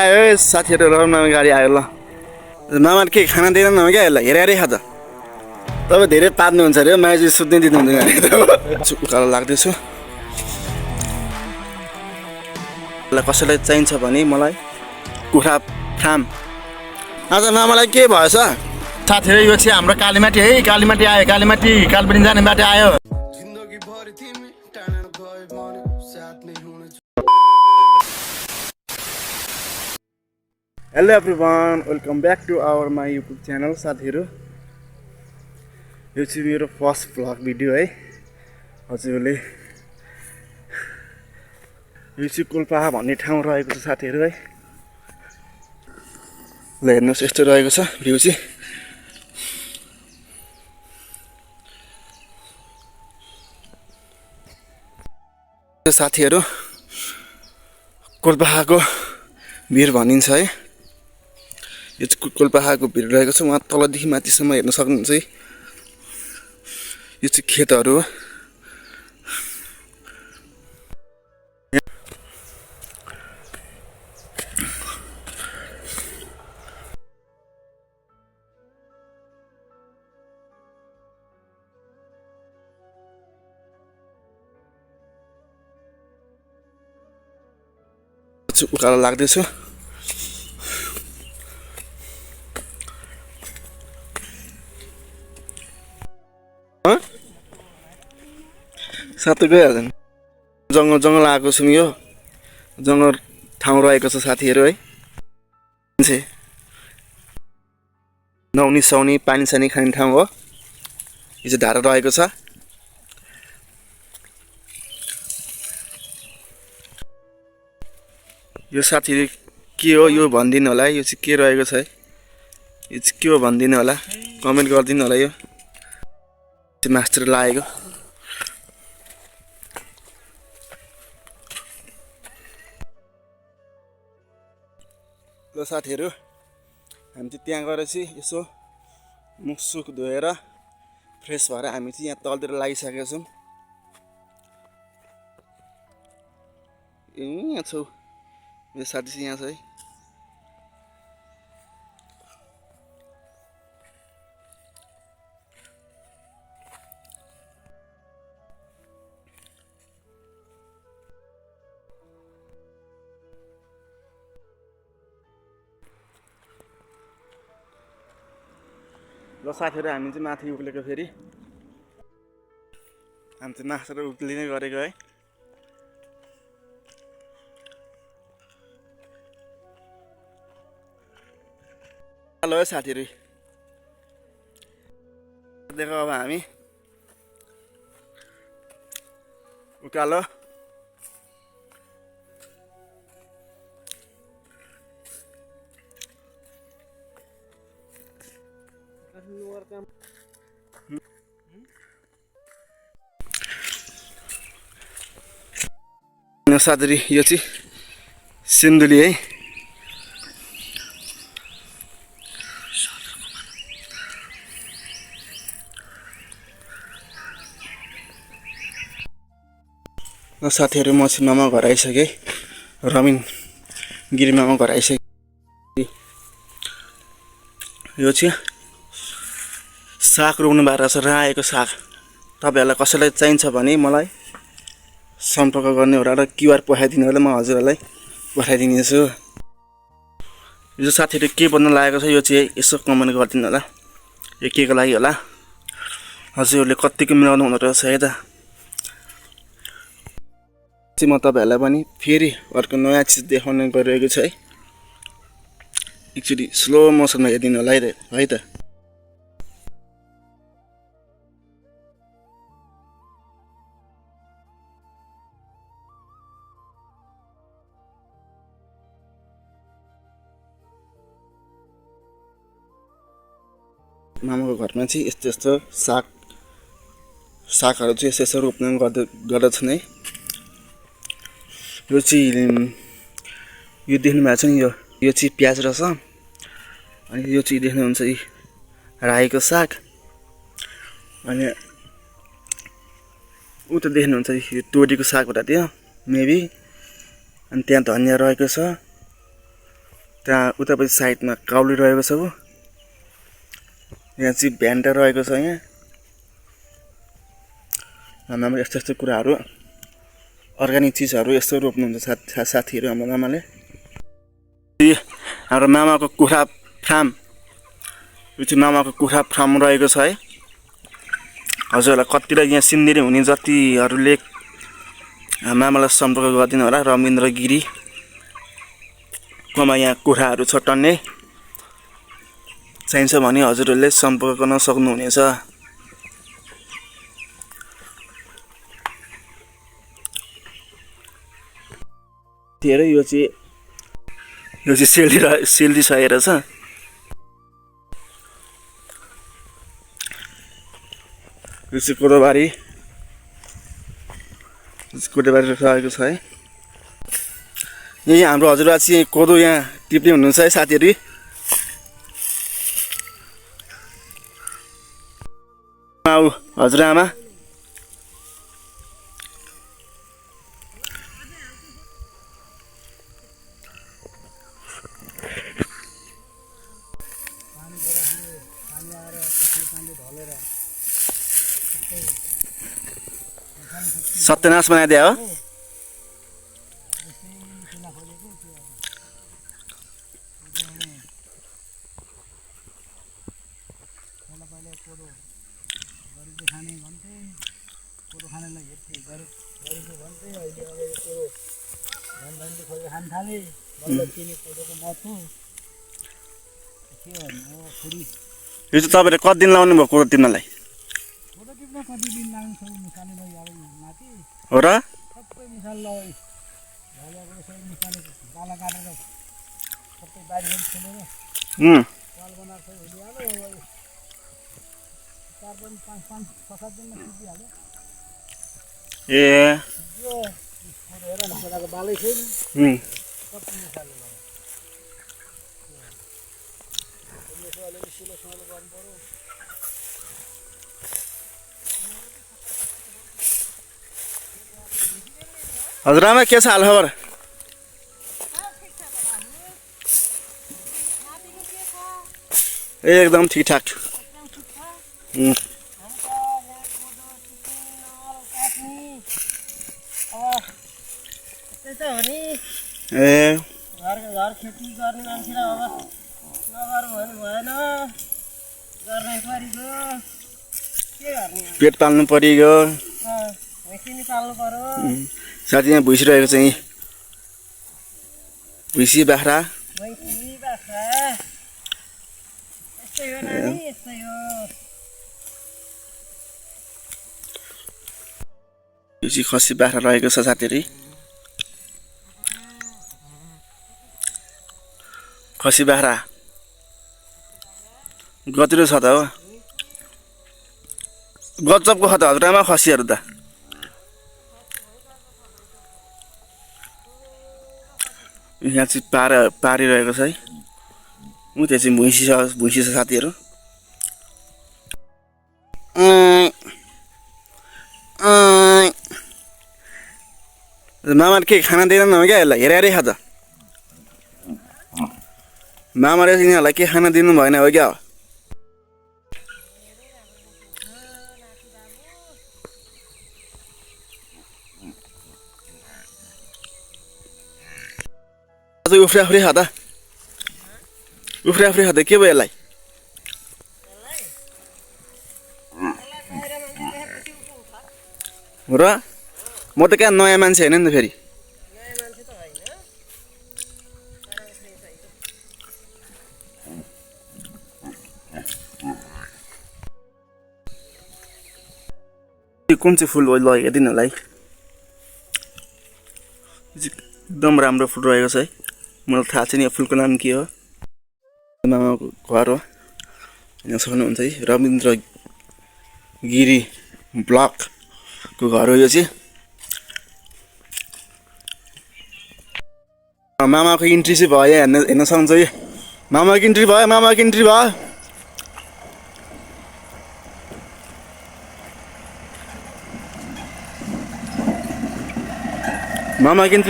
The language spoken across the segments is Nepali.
आयो साथीहरु रमामा गाडी आयो ल। मामाले के खाना दिएन न क्या यसलाई हेरेरै खा त। तपाईँ धेरै पार्नुहुन्छ अरे माइजू सुत्नै दिनुहुँदैन अरे त। उकालो लाग्दैछु। कसैलाई चाहिन्छ भने मलाई कुखुरा फार्म। आज मामालाई के भएछ? साथीहरु यो चाहिँ हाम्रो कालीमाटी है, कालीमाटी आयो, कालीमाटी जाने बाटो आयो। Hello everyone, welcome back to our my YouTube channel. साथीहरु यो चाहिँ मेरो फर्स्ट भ्लग भिडियो है। हजुरले यो चाहिँ कोलपाहा भन्ने ठाउँ रहेको छ साथीहरु है। ल हेर्नुहोस् यस्तो रहेको छ भ्यू चाहिँ। साथीहरु कोलपाहाको भिर भनिन्छ है। यो चाहिँ कोलपाहाको भिर रहेको छ। वहाँ तलदेखि माथिसम्म हेर्न सक्नुहुन्छ है। यो चाहिँ खेतहरू हो। उकालो लाग्दैछु। साथै गइहाल्दैन। जङ्गल आएको छौँ। यो जङ्गल ठाउँ रहेको छ साथीहरु है। नुहाउने सुहाउने पानी सानी खाने ठाउँ हो। यो चाहिँ धारा रहेको छ। यो साथीहरु के हो यो भनिदिनु होला है। यो चाहिँ के रहेको छ है। यो चाहिँ के हो भनिदिनु होला, कमेन्ट गरिदिनु होला। यो चाहिँ मास्टर लागेको। ल साथीहरु हामी चाहिँ त्यहाँ गएर चाहिँ यसो मुख सुख धोएर फ्रेस भएर हामी चाहिँ यहाँ तलतिर लागिसकेका छौँ। यहाँ छौ मेरो साथी चाहिँ यहाँ छ है। ल साथीहरु हामी चाहिँ माथि उक्लेको फेरि हामी चाहिँ मास्टर उक्लिने गरेको है। हेलो साथीहरु देखो अब हामी उकालो साथीहरु यो चाहिँ सिन्धुली है। साथीहरु म चाहिँ मामा घर आइसकेँ। रमिन गिरी मामा घर आइसकेँ। यो चाहिँ साग रोप्नु भएको छ, रायोको साग। तपाईहरुलाई कसैलाई चाहिन्छ भने मलाई सम्पर्क गर्ने होला र क्युआर पठाइदिनु होला, म हजुरहरुलाई पठाइदिनेछु। यो साथीहरु के बन्न लागेको छ यो चाहिँ यसो कमेन्ट गरिदिनु होला। यो के को लागि होला, हजुरहरुले कतिको मिलाउनु हुँदो रहेछ है त। म तपाईहरुलाई पनि फेरि अर्को नयाँ चीज देखाउने गरिरहेको छु है। एकचोटी स्लो मोसनमा हेर्दिनु होला है त। मामाको घरमा चाहिँ यस्तो यस्तो सागहरू चाहिँ यसो रोप्ने गर्दछन् है। यो चाहिँ यो देख्नु भएको छ नि, यो चाहिँ प्याज रहेछ। अनि यो चाहिँ देख्नुहुन्छ यी रायोको साग। अनि उता देख्नुहुन्छ यो तोरीको साग होला त्यो मेबी। अनि त्यहाँ धनिया रहेको छ। त्यहाँ उतापट्टि साइडमा काउली रहेको छ हो यहाँ चाहिँ भ्यान्टा रहेको छ यहाँ हाम्रो यस्तो यस्तो कुराहरू अर्ग्यानिक चिजहरू यस्तो रोप्नुहुन्छ साथीहरू हाम्रो मामाले हाम्रो मामाको कुखुरा फार्म यो चाहिँ मामाको कुखुरा फार्म रहेको छ है हजुरहरूलाई कतिलाई यहाँ सिन्देरी हुने जतिहरूले मामालाई सम्पर्क गरिदिनु होला रविन्द्र गिरी कोमा यहाँ कुखुराहरू छ टन्ने चाहिन्छ भने हजुरहरूले सम्पर्क गर्न सक्नुहुनेछ हेर यो चाहिँ सेल्डी सकेर छ यो चाहिँ कोदोबारी रहेको छ है यही हाम्रो हजुरबा चाहिँ कोदो यहाँ टिप्ने हुनुहुन्छ है साथीहरू हजुरआमा सत्यनाश बनाइदियो हो यो चाहिँ तपाईँले कति दिन लाउनु भयो कोदो टिप्नलाई हो र ए हजुरआमा के छ हालखबर एकदम ठिकठाक ए घर खेती गर्ने मान्छेलाई अब नगरौँ भने भएन गर्नै परिगयो के गर्ने पेट पाल्नु परिगयो भैँसी पाल्नु पर्यो साथी यहाँ भुइसिरहेको चाहिँ भुइसी बाख्रा यस्तै हो नानी यस्तै हो यो चाहिँ खसी बाख्रा रहेको छ साथीहरू खसी बाख्रा गतिलो छ त हो गजबको छ त हजुरआमा खसीहरू त यहाँ चाहिँ पारिरहेको छ है त्यहाँ चाहिँ भुइँसी छ साथीहरू मामाले के खाना दिँदैन हो क्या यसलाई हेरेरै खा त मामाले यिनीहरूलाई के खाना दिनु भएन हो क्या उफ्री आफ्री खा त उफ्री आफ्री खा त के भयो यसलाई र म त क्या नयाँ मान्छे होइन नि त फेरि कुन चाहिँ फुल ल हेरिदिनु होला है एकदम राम्रो फुल रहेको छ है मलाई थाहा छैन यो फुलको नाम के हो मामाको घर हो यहाँ सक्नुहुन्छ है रविन्द्र गिरी ब्लकको घर हो यो चाहिँ मामाको इन्ट्री चाहिँ भयो हेर्न सक्नुहुन्छ है मामाको इन्ट्री भयो मामाको इन्ट्री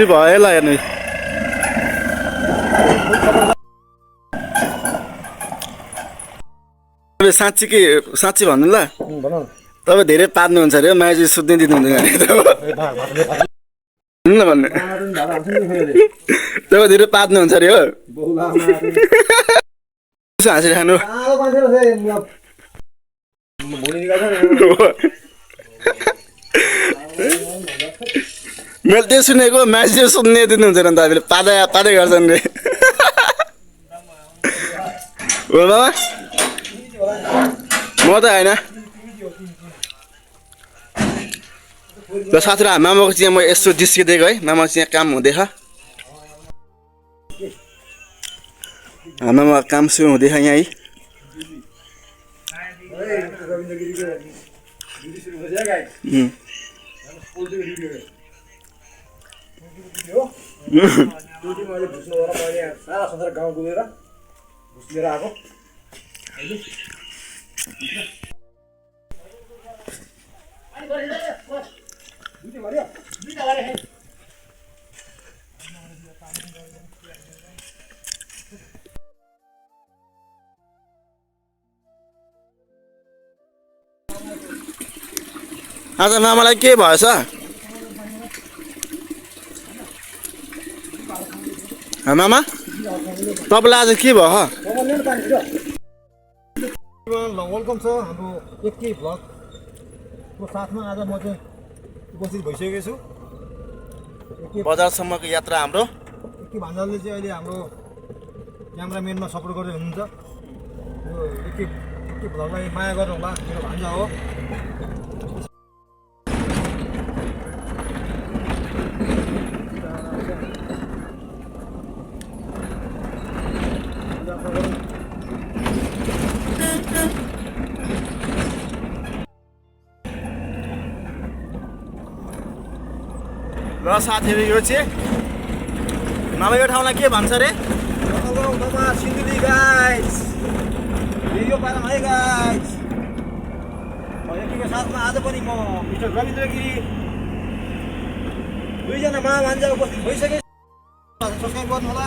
भयो ल हेर्नु तपाईँ साँच्ची भन्नु ल भन न तपाईँ धेरै पार्नुहुन्छ अरे माइजी सुत्नै दिनुहुँदैन अरे भन्नु न भन्नु तपाईँ धेरै पार्नुहुन्छ अरे हो हाँसेर खानु मैले त्यो सुनेको माइजी सुत्नै दिनुहुन्छ अरे तपाईँले पादै पादै गर्छन् रे हो बाबा म त होइन र साथीहरू मामाको चाहिँ म यस्तो जिस्किदिएको है मामाको चाहिँ काम हुँदैछ मामा काम सुरु हुँदैछ यहाँ है सारा संसार गाउँ डुबेर घुस लिएर आएको आज मामालाई के भएछ मामा तपाईँलाई आज के भयो वेलकम छ हाम्रो एकै भ्लगको साथमा आज म चाहिँ उपस्थित भइसकेको छु बजारसम्मको यात्रा हाम्रो एकै भान्जाले चाहिँ अहिले हाम्रो क्यामराम्यानमा सपोर्ट गरेर हुनुहुन्छ यो एकै भ्लगलाई माया गर्नु होला मेरो भान्जा हो र साथीहरू यो चाहिँ मामा यो ठाउँलाई के भन्छ रे सिन्धुली गाइस यो पारामा है गाइस यतिको साथमा आज पनि म मिस्टर रविन्द्र गिरी दुईजना मा भान्जा उपस्थित भइसके सब्सक्राइब गर्नु होला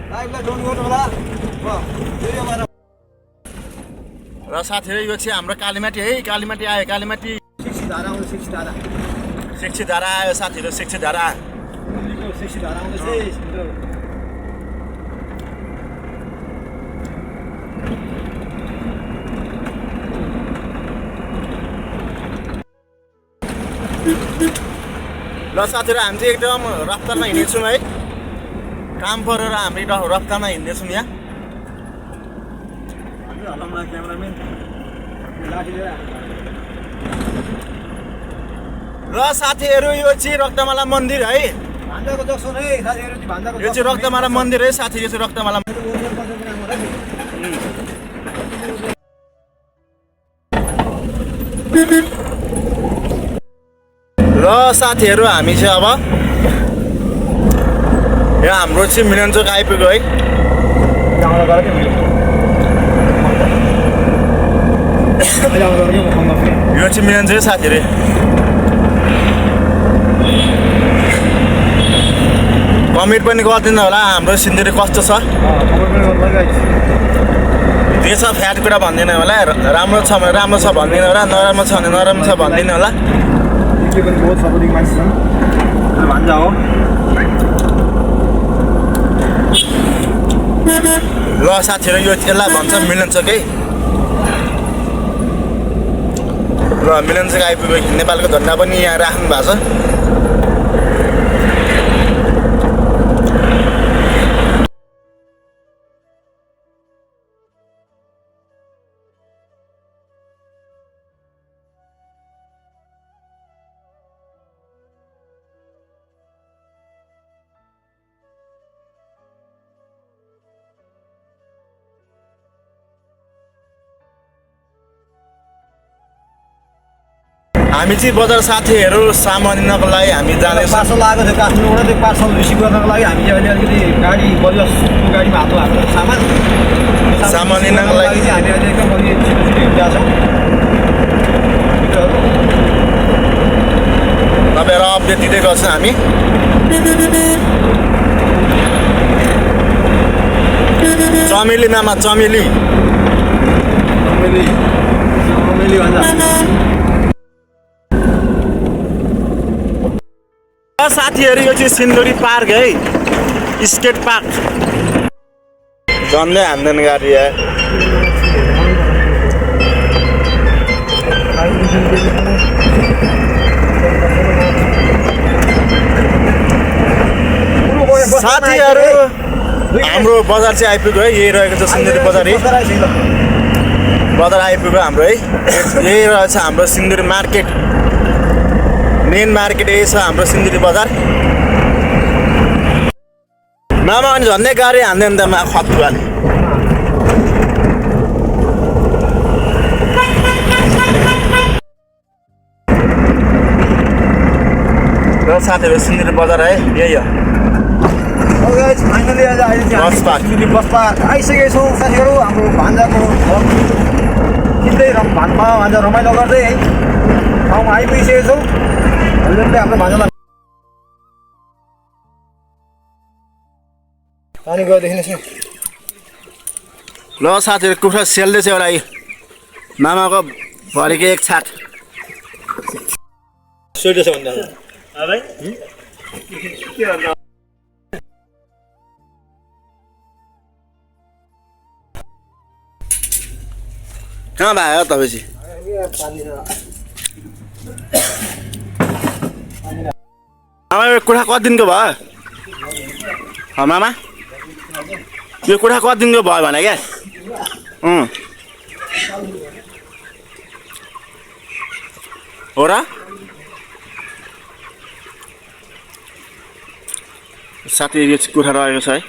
लाइभलाई जोइन गर्नु होला र साथीहरू यो चाहिँ हाम्रो कालीमाटी है कालीमाटी आयो कालीमाटी शिक्षी धारा आउँछ शिक्षी धारा आयो साथीहरू शिक्षी धारा शिक्षी धारा आउँदैछ ल साथीहरू हामी चाहिँ एकदम रफ्तारमा हिँड्नेछौँ है काम परेर हामी रफ्तारमा हिँड्दैछौँ यहाँ क्यामराम्यान लाठी लिएर र साथीहरू यो चाहिँ रक्तमाला मन्दिर है भान्जाको जक्सन है साथीहरू चाहिँ भान्जाको यो चाहिँ रक्तमाला मन्दिर है साथी यो चाहिँ रक्तमाला र साथीहरू हामी चाहिँ अब यहाँ हाम्रो चाहिँ मिलनचोक आइपुग्यो है यो चाहिँ मिलनचोक साथीहरू कमेन्ट पनि गरिदिनु होला हाम्रो सिन्धुली कस्तो छ जे छ फ्याट कुरा भन्दिनँ होला राम्रो छ भने राम्रो छ भन्दिनँ होला नराम्रो छ भने नराम्रो छ भन्दिनँ होला के पनि बहुत सपोर्टिङ मान्छे छन् भान्जा हो ल साथीहरू यो यसलाई भन्छ मिलनचोक है र मिलनचोक आइपुग्यो नेपालको झन्डा पनि यहाँ राख्नु भएको छ हामी चाहिँ बजार साथीहरू सामान लिनको लागि हामी जाँदैछौँ पार्सल आएको थियो काठमाडौँबाट त्यो पार्सल रिसिभ गर्नको लागि हामी चाहिँ अहिले अलिकति गाडी बलियोको गाडीमा हात हाल्नु सामान लिनको लागि चाहिँ हामी अहिले एकदम अलि छिटो हिँडिरहेको छौँ तपाईँहरू अपडेट दिँदै गर्छौँ हामी चमेली मामा चमेली अमेली भन्छ साथीहरू यो चाहिँ सिन्धुली पार्क है, स्केट पार्क। झन्डै हान्दैन गाडी है। साथीहरू हाम्रो बजार चाहिँ आइपुग्यो है, यही रहेको छ सिन्धुली बजार है। बजार आइपुग्यो हाम्रो है, यही रहेछ हाम्रो सिन्धुली मार्केट। मेन मार्केट यही छ हाम्रो सिन्धुली बजार। मामा अनि झन्डै गाडी हान्दैन त मा खतुवाले। र साथीहरू सिन्धुली बजार है, यही हो फाइनली आज अहिले चाहिँ bus park. Sindhuli bus park आइसकेको छौँ साथीहरू। हाम्रो भान्जाको किन्दै भान्जा रमाइलो गर्दै है ठाउँमा आइपुगिसकेको छौँ। हस्बेन्डले हाम्रो भान्जालाई पानी गयो देखिनुहोस् न। ल साथीहरू कुखुरा सेल्दैछ एउटा मामाको भरेको एक छाक। सोध्दैछ भन्दा कहाँ भयो तपाईँ चाहिँ? मामा यो कुखुरा कति दिनको भयो? मामा यो कुखुरा कति दिनको भयो भने क्या? हो र साथी यो चाहिँ कुखुरा रहेको छ है।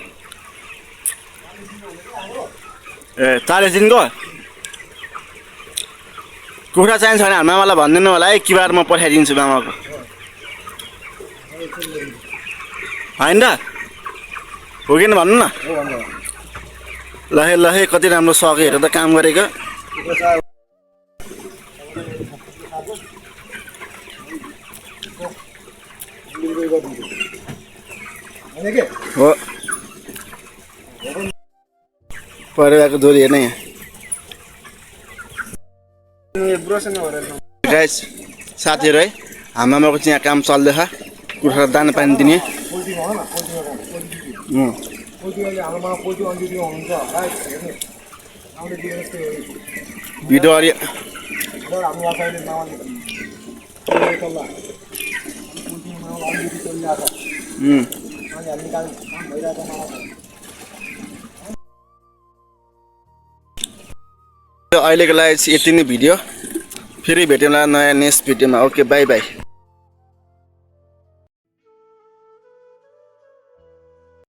ए 40 दिनको कुखुरा चाहिन्छ भने मामालाई भनिदिनु होला है, किबार म पठाइदिन्छु मामाको। होइन र हो कि भन्नु न। लहे लहे कति राम्रो सकेर त काम गरेको। हो परिवारको जोडी हेर्न यहाँ गाइस साथीहरू है। हाम्रो मामाको चाहिँ यहाँ काम चल्दैछ, कुखुरा दाना पानी दिने। भिडियो अलि अहिलेको लागि यति नै भिडियो। फेरि भेटौँला नयाँ नेक्स्ट भिडियोमा। Okay by by.